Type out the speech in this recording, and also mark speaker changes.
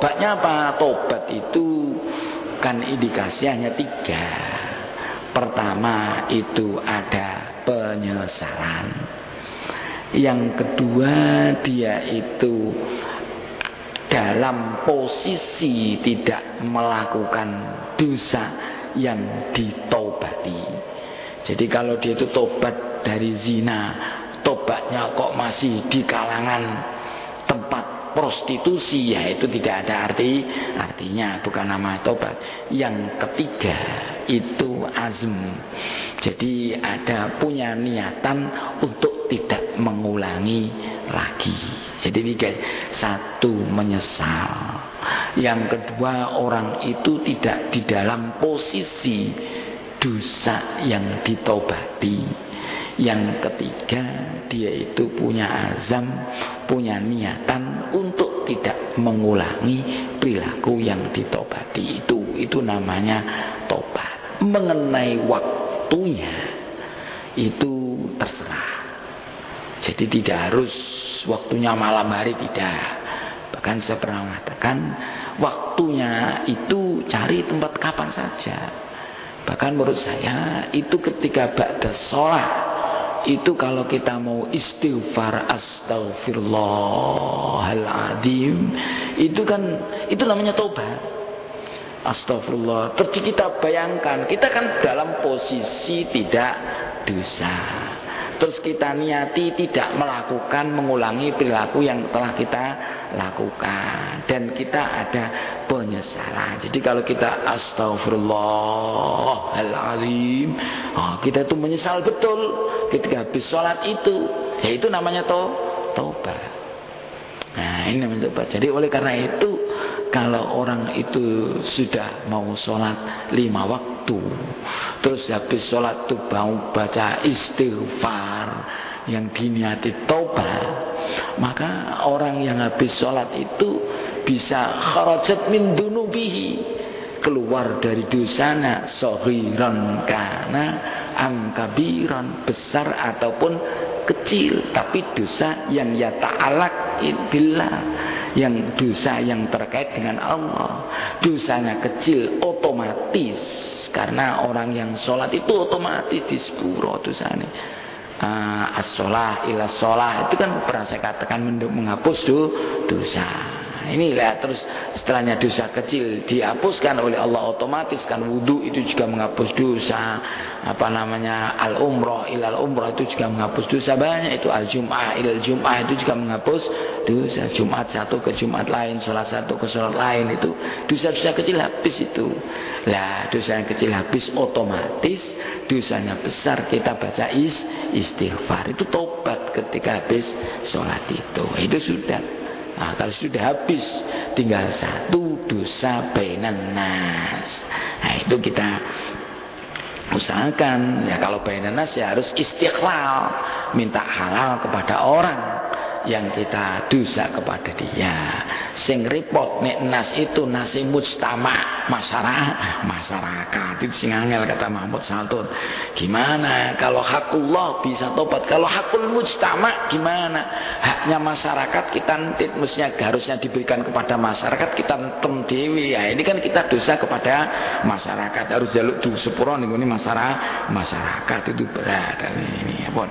Speaker 1: tobatnya apa? Tobat itu kan indikasi hanya 3. Pertama itu ada penyesalan. Yang kedua dia itu dalam posisi tidak melakukan dosa yang ditobati. Jadi kalau dia itu tobat dari zina, tobatnya kok masih di kalangan tempat prostitusi, ya itu tidak ada artinya, bukan nama tobat. Yang ketiga itu azm. Jadi ada punya niatan untuk tidak mengulangi lagi. Jadi tiga. 1 menyesal. Yang kedua orang itu tidak di dalam posisi dosa yang ditobati. Yang ketiga dia itu punya azam, punya niatan untuk tidak mengulangi perilaku yang ditobati. Itu namanya tobat. Mengenai waktunya itu terserah. Jadi tidak harus waktunya malam hari, tidak. Bahkan saya pernah mengatakan waktunya itu cari tempat kapan saja. Bahkan menurut saya itu ketika ba'da sholat itu kalau kita mau istighfar astaghfirullahaladzim, itu kan itu namanya tobat. Astagfirullah. Terus kita bayangkan kita kan dalam posisi tidak dosa. Terus kita niati tidak melakukan, mengulangi perilaku yang telah kita lakukan. Dan kita ada penyesalan. Jadi kalau kita astagfirullahaladzim, kita itu menyesal betul ketika habis sholat itu. Ya itu namanya tobat. Nah ini namanya tobat. Jadi oleh karena itu kalau orang itu sudah mau sholat 5 waktu, terus habis sholat itu mau baca istighfar yang diniati taubat, maka orang yang habis sholat itu bisa kharajat min dunubihi, keluar dari dosanya, saghiran kana am kabiran, besar ataupun kecil, tapi dosa yang yata'alaq billah, yang dosa yang terkait dengan Allah. Dosanya kecil otomatis, karena orang yang sholat itu otomatis di sepuro dosanya. As-sholah ila sholah itu kan pernah saya katakan menghapus dosa. Ini lihat terus setelahnya dosa kecil dihapuskan oleh Allah otomatis kan. Wudu itu juga menghapus dosa. Apa namanya al-umrah ilal umrah itu juga menghapus dosa banyak. Itu al-jum'ah ilal jum'ah itu juga menghapus dosa. Jumat satu ke Jumat lain, sholat satu ke sholat lain, itu dosa-dosa kecil habis itu. Lah dosa yang kecil habis otomatis dosanya besar kita baca istighfar. Itu tobat ketika habis sholat itu. Itu sudah. Nah, kalau sudah habis tinggal 1 dosa bainan nas. Nah, itu kita usahakan ya, kalau bainan nas ya harus istiqlal, minta halal kepada orang yang kita dosa kepada dia. Sing repot nek nas itu nasi mujtama, masyarakat itu sing angel kata Mahmud Saltun. Gimana kalau hakullah bisa tobat, kalau hakul mujtama gimana? Haknya masyarakat kita nentit, mestinya harusnya diberikan kepada masyarakat, kita nentem dewi. Ya ini kan kita dosa kepada masyarakat, harus jaluk du sepuro ning masyarakat itu berat ini apa.